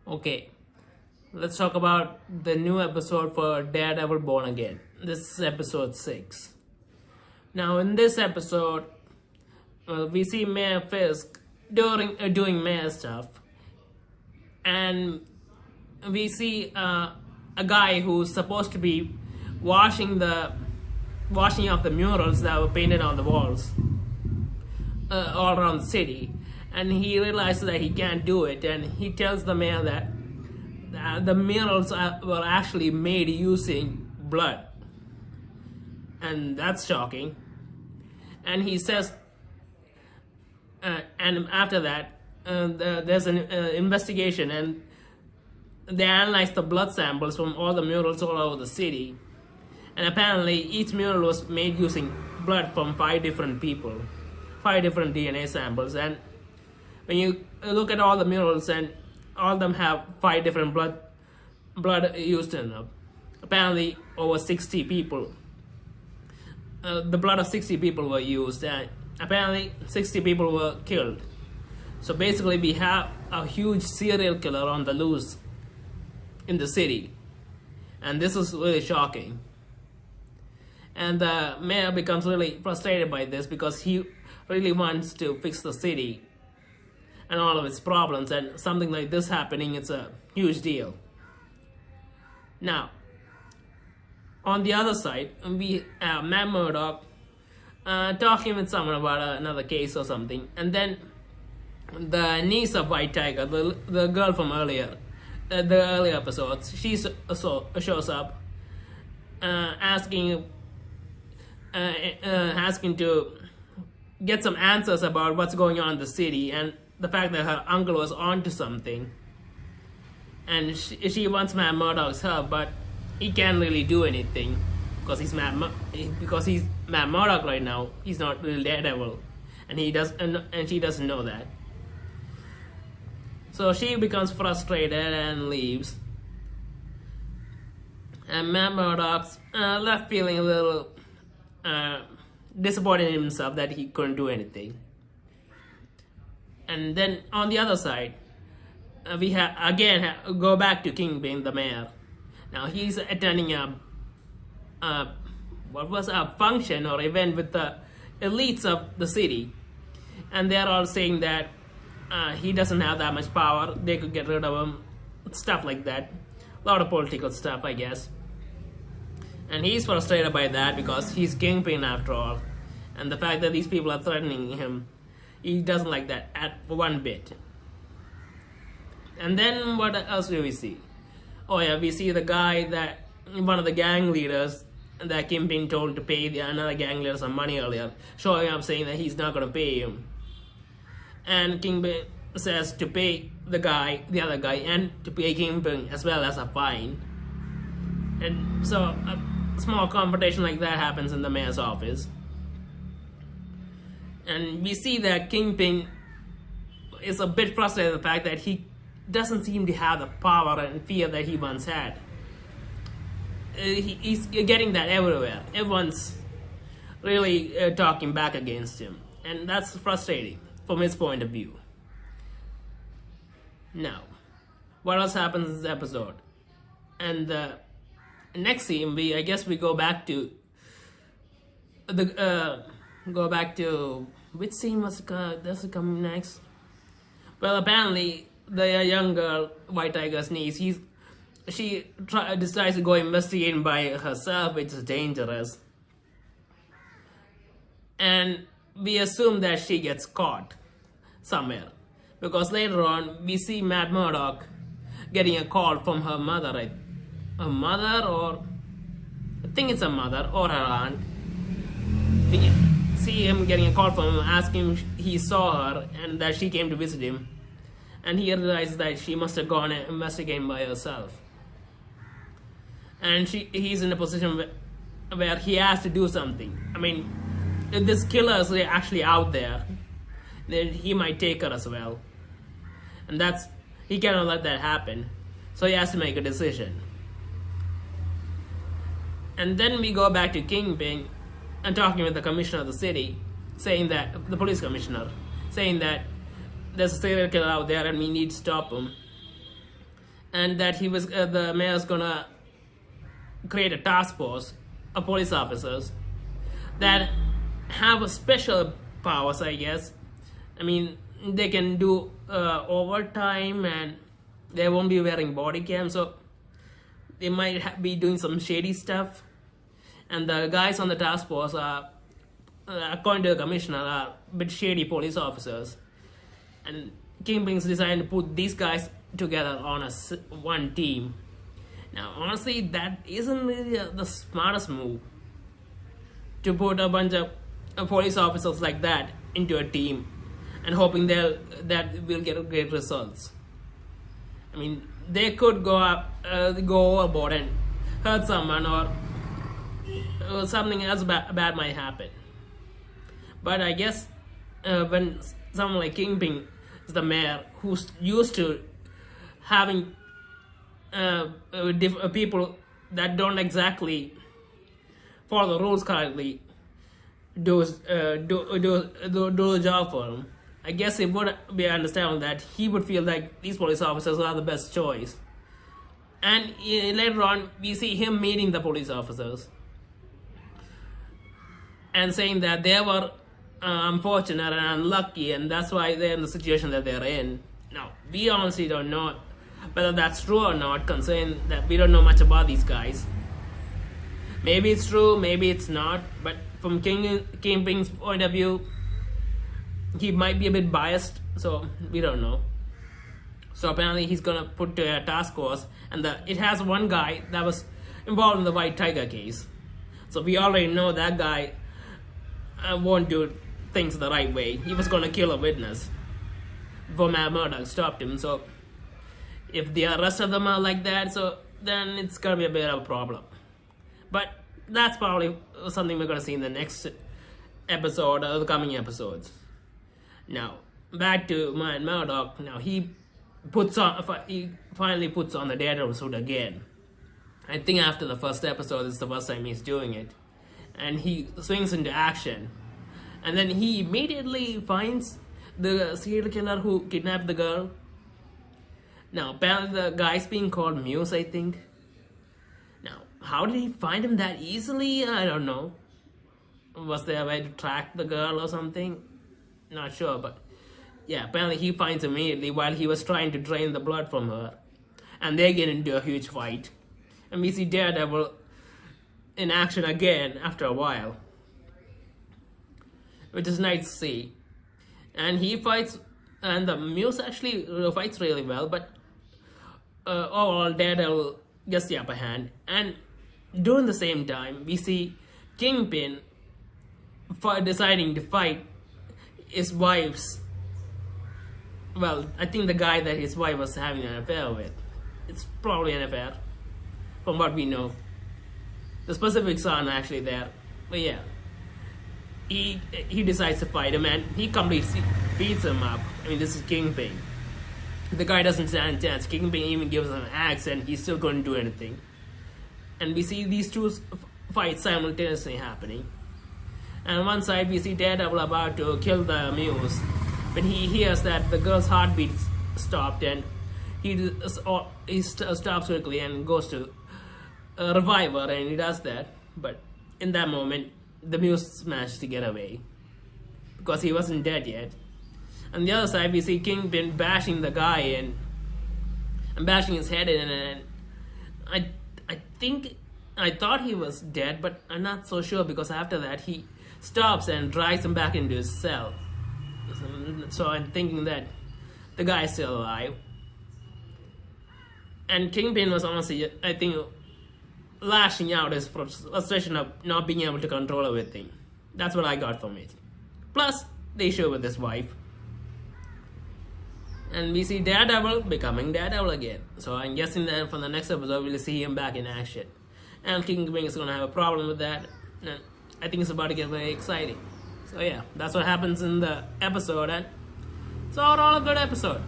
Okay, let's talk about the new episode for Daredevil Born Again. This is episode 6. Now, in this episode, we see Mayor Fisk doing mayor stuff, and we see a guy who's supposed to be washing off the murals that were painted on the walls all around the city, and he realizes that he can't do it, and he tells the mayor that the murals were actually made using blood, and that's shocking. And he says, and after that, there's an investigation, and they analyzed the blood samples from all the murals all over the city, and apparently each mural was made using blood from 5 different people, 5 different DNA samples. And when you look at all the murals, and all of them have 5 different blood used in them, apparently over 60 people, the blood of 60 people were used, and apparently 60 people were killed. So basically we have a huge serial killer on the loose in the city, and this is really shocking. And the mayor becomes really frustrated by this because he really wants to fix the city and all of its problems, and something like this happening, it's a huge deal. Now, on the other side, we have Matt Murdock talking with someone about another case or something, and then the niece of White Tiger, the girl from the earlier episodes, she shows up asking to get some answers about what's going on in the city, and the fact that her uncle was onto something, and she wants Matt Murdock's help, but he can't really do anything because he's Matt Murdock right now. He's not really Daredevil, and she doesn't know that. So she becomes frustrated and leaves, and Matt Murdock's left feeling a little disappointed in himself that he couldn't do anything. And then on the other side, we go back to Kingpin, the mayor. Now he's attending a function or event with the elites of the city, and they're all saying that he doesn't have that much power, they could get rid of him, stuff like that. A lot of political stuff, I guess. And he's frustrated by that because he's Kingpin after all, and the fact that these people are threatening him, he doesn't like that at one bit. And then what else do we see? Oh yeah, we see the guy that one of the gang leaders that Kingpin told to pay another gang leader some money earlier, showing up saying that he's not going to pay him. And Kingpin says to pay the other guy, and to pay Kingpin as well as a fine. And so a small confrontation like that happens in the mayor's office. And we see that Kingpin is a bit frustrated with the fact that he doesn't seem to have the power and fear that he once had. He's getting that everywhere. Everyone's really talking back against him, and that's frustrating from his point of view. Now, what else happens in this episode? And the next scene, I guess we go back to which scene was coming next? Well, apparently the young girl, White Tiger's niece, she decides to go investigate by herself, which is dangerous. And we assume that she gets caught somewhere, because later on we see Matt Murdock getting a call from her mother, or I think it's her mother or her aunt. We see him getting a call from him asking if he saw her and that she came to visit him, and he realizes that she must have gone and investigated by herself. And he's in a position where he has to do something. I mean, if this killer is actually out there, then he might take her as well. And he cannot let that happen. So he has to make a decision. And then we go back to Kingpin and talking with the commissioner of the city, saying that, the police commissioner, saying that there's a serial killer out there and we need to stop him. and that the mayor's gonna create a task force of police officers that have a special powers, I guess. I mean, they can do overtime, and they won't be wearing body cam, so they might be doing some shady stuff. And the guys on the task force are, according to the commissioner, are a bit shady police officers. And Kingpin's decided to put these guys together on one team. Now, honestly, that isn't really the smartest move, to put a bunch of police officers like that into a team and hoping that we'll get great results. I mean, they could go overboard and hurt someone, or something else bad might happen. But I guess when someone like Kingpin is the mayor, who's used to having people that don't exactly follow the rules correctly do the job for him, I guess it would be understandable that he would feel like these police officers are the best choice. And later on, we see him meeting the police officers and saying that they were unfortunate and unlucky, and that's why they're in the situation that they're in. Now, we honestly don't know whether that's true or not, considering that we don't know much about these guys. Maybe it's true, maybe it's not, but from Kingpin's point of view, he might be a bit biased, so we don't know. So apparently he's gonna put to a task force, and it has one guy that was involved in the White Tiger case. So we already know that guy won't do things the right way. He was gonna kill a witness before Matt Murdock stopped him. So if the rest of them are like that, so then it's gonna be a bit of a problem. But that's probably something we're gonna see in the next episode or the coming episodes. Now, back to Matt Murdock. Now he finally puts on the Daredevil suit again. I think after the first episode, it's the first time he's doing it. And he swings into action. And then he immediately finds the serial killer who kidnapped the girl. Now, apparently the guy's being called Muse, I think. Now, how did he find him that easily? I don't know. Was there a way to track the girl or something? Not sure, but yeah, apparently he finds him immediately while he was trying to drain the blood from her. And they get into a huge fight. And we see Daredevil in action again after a while, which is nice to see. And he fights, and the Muse actually fights really well, but overall Daredevil gets the upper hand. And during the same time, we see Kingpin deciding to fight his wife's, well, I think the guy that his wife was having an affair with. It's probably an affair, from what we know. The specifics aren't actually there, but yeah. He decides to fight him, and he completely beats him up. I mean, this is Kingpin. The guy doesn't stand a chance. Kingpin even gives him an axe, and he still couldn't do anything. And we see these two fights simultaneously happening. And on one side, we see Daredevil about to kill the Muse, when he hears that the girl's heartbeat stopped, and he stops quickly and goes to revive her, and he does that. But in that moment, the Muse managed to get away because he wasn't dead yet. On the other side, we see Kingpin bashing the guy in and bashing his head in, and I thought he was dead, but I'm not so sure, because after that he stops and drags him back into his cell. So I'm thinking that the guy is still alive. And Kingpin was honestly, I think, lashing out his frustration of not being able to control everything. That's what I got from it. Plus, the issue with his wife. And we see Daredevil becoming Daredevil again. So I'm guessing that from the next episode, we'll see him back in action. And Kingpin is going to have a problem with that. And I think it's about to get very exciting. So yeah, that's what happens in the episode. And it's overall a good episode.